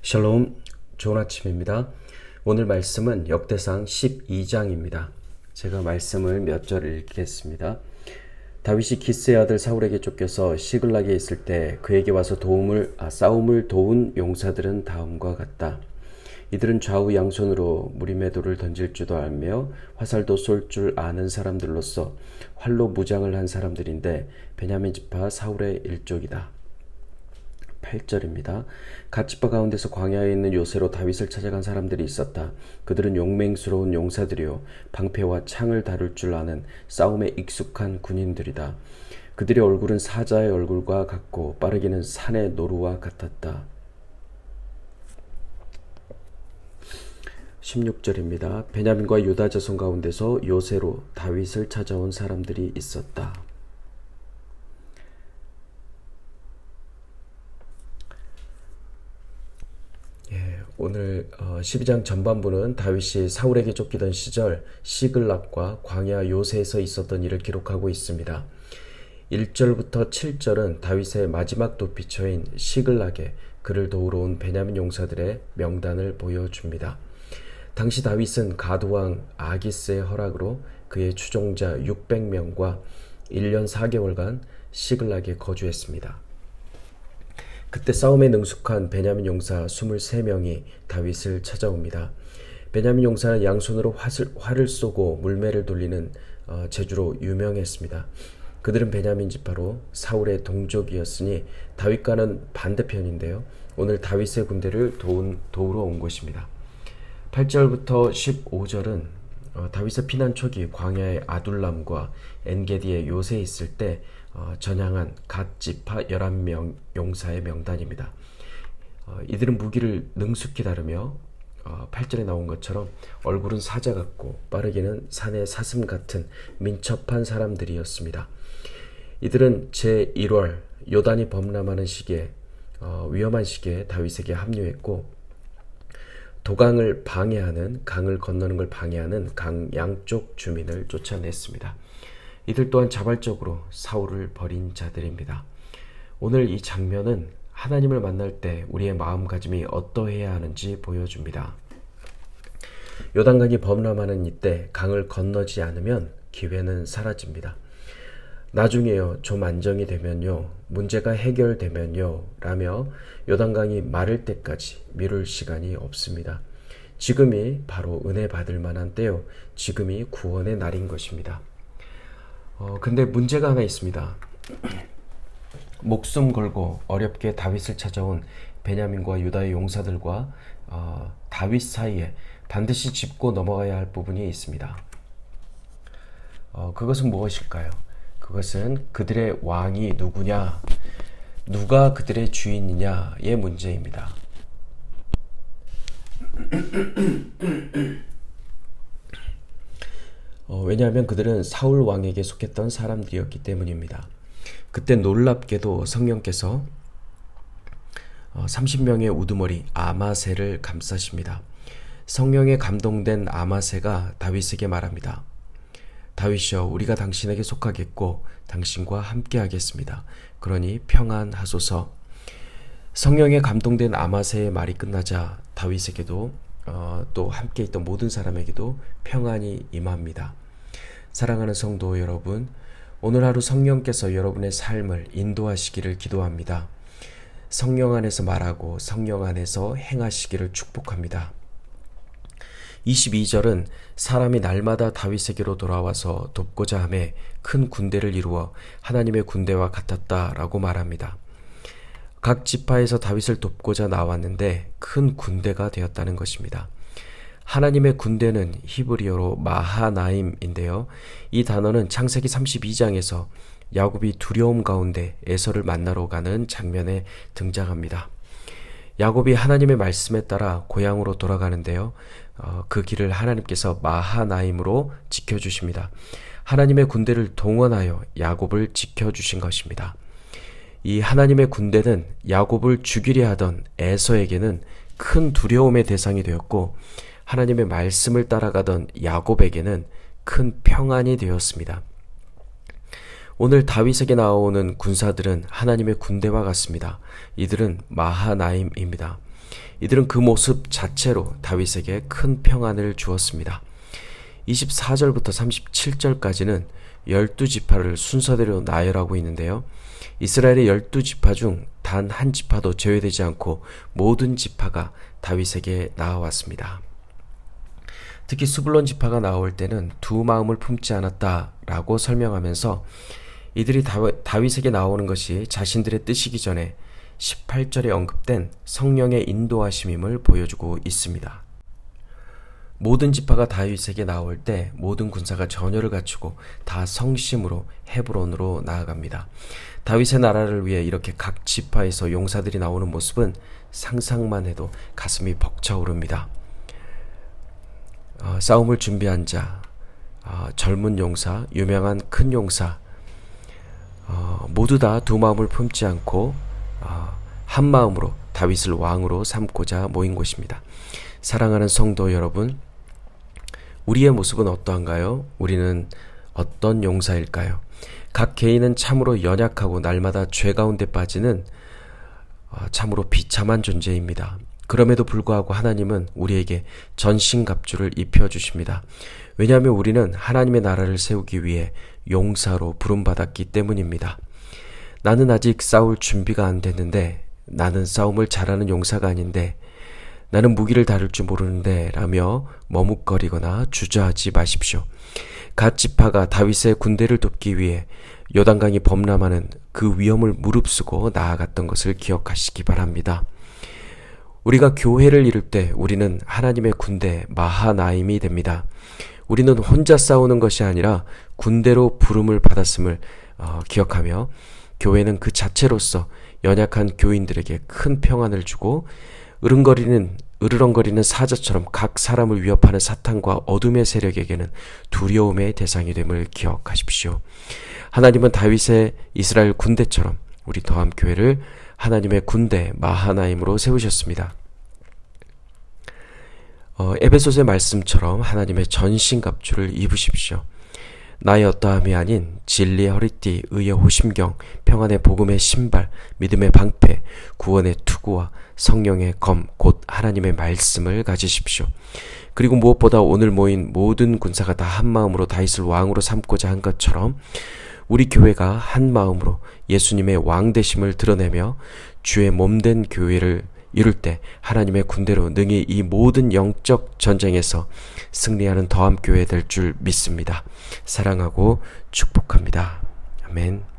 샬롬, 좋은 아침입니다. 오늘 말씀은 역대상 12장입니다. 제가 말씀을 몇 절 읽겠습니다. 다윗이 기스의 아들 사울에게 쫓겨서 시글락에 있을 때 그에게 와서 싸움을 도운 용사들은 다음과 같다. 이들은 좌우 양손으로 무리매도를 던질 줄도 알며 화살도 쏠 줄 아는 사람들로서 활로 무장을 한 사람들인데 베냐민 지파 사울의 일족이다. 8절입니다. 갓 지파 가운데서 광야에 있는 요새로 다윗을 찾아간 사람들이 있었다. 그들은 용맹스러운 용사들이요 방패와 창을 다룰 줄 아는 싸움에 익숙한 군인들이다. 그들의 얼굴은 사자의 얼굴과 같고 빠르기는 산의 노루와 같았다. 16절입니다. 베냐민과 유다 자손 가운데서 요새로 다윗을 찾아온 사람들이 있었다. 오늘 12장 전반부는 다윗이 사울에게 쫓기던 시절 시글락과 광야 요새에서 있었던 일을 기록하고 있습니다. 1절부터 7절은 다윗의 마지막 도피처인 시글락에 그를 도우러 온 베냐민 용사들의 명단을 보여줍니다. 당시 다윗은 가드왕 아기스의 허락으로 그의 추종자 600명과 1년 4개월간 시글락에 거주했습니다. 그때 싸움에 능숙한 베냐민 용사 23명이 다윗을 찾아옵니다. 베냐민 용사는 양손으로 활을 쏘고 물매를 돌리는 재주로 유명했습니다. 그들은 베냐민 지파로 사울의 동족이었으니 다윗과는 반대편인데요. 오늘 다윗의 군대를 도우러 온 것입니다. 8절부터 15절은 다윗의 피난 초기 광야의 아둘람과 엔게디의 요새에 있을 때 전향한 갓 지파 11명 용사의 명단입니다. 이들은 무기를 능숙히 다루며 8절에 나온 것처럼 얼굴은 사자 같고 빠르기는 산의 사슴 같은 민첩한 사람들이었습니다. 이들은 제1월 요단이 범람하는 시기에 위험한 시기에 다윗에게 합류했고 도강을 방해하는 강을 건너는 걸 방해하는 강 양쪽 주민을 쫓아냈습니다. 이들 또한 자발적으로 사울을 버린 자들입니다. 오늘 이 장면은 하나님을 만날 때 우리의 마음가짐이 어떠해야 하는지 보여줍니다. 요단강이 범람하는 이때 강을 건너지 않으면 기회는 사라집니다. 나중에요, 좀 안정이 되면요, 문제가 해결되면요 라며 요단강이 마를 때까지 미룰 시간이 없습니다. 지금이 바로 은혜 받을 만한 때요, 지금이 구원의 날인 것입니다. 근데 문제가 하나 있습니다. 목숨 걸고 어렵게 다윗을 찾아온 베냐민과 유다의 용사들과 다윗 사이에 반드시 짚고 넘어가야 할 부분이 있습니다. 그것은 무엇일까요? 그것은 그들의 왕이 누구냐, 누가 그들의 주인이냐의 문제입니다. 왜냐하면 그들은 사울 왕에게 속했던 사람들이었기 때문입니다. 그때 놀랍게도 성령께서 30명의 우두머리 아마새를 감싸십니다. 성령에 감동된 아마새가 다윗에게 말합니다. 다윗이여, 우리가 당신에게 속하겠고 당신과 함께 하겠습니다. 그러니 평안하소서. 성령에 감동된 아마새의 말이 끝나자 다윗에게도 또 함께 있던 모든 사람에게도 평안이 임합니다. 사랑하는 성도 여러분, 오늘 하루 성령께서 여러분의 삶을 인도하시기를 기도합니다. 성령 안에서 말하고 성령 안에서 행하시기를 축복합니다. 22절은 사람이 날마다 다윗에게로 돌아와서 돕고자 하매 큰 군대를 이루어 하나님의 군대와 같았다라고 말합니다. 각 지파에서 다윗을 돕고자 나왔는데 큰 군대가 되었다는 것입니다. 하나님의 군대는 히브리어로 마하나임인데요. 이 단어는 창세기 32장에서 야곱이 두려움 가운데 에서를 만나러 가는 장면에 등장합니다. 야곱이 하나님의 말씀에 따라 고향으로 돌아가는데요. 그 길을 하나님께서 마하나임으로 지켜주십니다. 하나님의 군대를 동원하여 야곱을 지켜주신 것입니다. 이 하나님의 군대는 야곱을 죽이려 하던 에서에게는 큰 두려움의 대상이 되었고 하나님의 말씀을 따라가던 야곱에게는 큰 평안이 되었습니다. 오늘 다윗에게 나오는 군사들은 하나님의 군대와 같습니다. 이들은 마하나임입니다. 이들은 그 모습 자체로 다윗에게 큰 평안을 주었습니다. 24절부터 37절까지는 12지파를 순서대로 나열하고 있는데요. 이스라엘의 12지파 중 단 한 지파도 제외되지 않고 모든 지파가 다윗에게 나아왔습니다. 특히 스불론 지파가 나올 때는 두 마음을 품지 않았다라고 설명하면서 이들이 다윗에게 나오는 것이 자신들의 뜻이기 전에 18절에 언급된 성령의 인도하심임을 보여주고 있습니다. 모든 지파가 다윗에게 나올 때 모든 군사가 전열을 갖추고 다 성심으로 헤브론으로 나아갑니다. 다윗의 나라를 위해 이렇게 각 지파에서 용사들이 나오는 모습은 상상만 해도 가슴이 벅차오릅니다. 싸움을 준비한 자, 젊은 용사, 유명한 큰 용사, 모두 다 두 마음을 품지 않고 한 마음으로 다윗을 왕으로 삼고자 모인 곳입니다. 사랑하는 성도 여러분, 우리의 모습은 어떠한가요? 우리는 어떤 용사일까요? 각 개인은 참으로 연약하고 날마다 죄 가운데 빠지는 참으로 비참한 존재입니다. 그럼에도 불구하고 하나님은 우리에게 전신갑주를 입혀주십니다. 왜냐하면 우리는 하나님의 나라를 세우기 위해 용사로 부름받았기 때문입니다. 나는 아직 싸울 준비가 안 됐는데, 나는 싸움을 잘하는 용사가 아닌데, 나는 무기를 다룰 줄 모르는데 라며 머뭇거리거나 주저하지 마십시오. 갓 지파가 다윗의 군대를 돕기 위해 요단강이 범람하는 그 위험을 무릅쓰고 나아갔던 것을 기억하시기 바랍니다. 우리가 교회를 이룰 때 우리는 하나님의 군대 마하나임이 됩니다. 우리는 혼자 싸우는 것이 아니라 군대로 부름을 받았음을 기억하며 교회는 그 자체로서 연약한 교인들에게 큰 평안을 주고 으르렁거리는 사자처럼 각 사람을 위협하는 사탄과 어둠의 세력에게는 두려움의 대상이 됨을 기억하십시오. 하나님은 다윗의 이스라엘 군대처럼 우리 더함교회를 하나님의 군대 마하나임으로 세우셨습니다. 에베소서의 말씀처럼 하나님의 전신갑주를 입으십시오. 나의 어떠함이 아닌 진리의 허리띠, 의의 호심경, 평안의 복음의 신발, 믿음의 방패, 구원의 투구와 성령의 검, 곧 하나님의 말씀을 가지십시오. 그리고 무엇보다 오늘 모인 모든 군사가 다 한 마음으로 다윗을 왕으로 삼고자 한 것처럼 우리 교회가 한 마음으로 예수님의 왕되심을 드러내며 주의 몸된 교회를 이룰 때 하나님의 군대로 능히 이 모든 영적 전쟁에서 승리하는 더함교회 될 줄 믿습니다. 사랑하고 축복합니다. 아멘.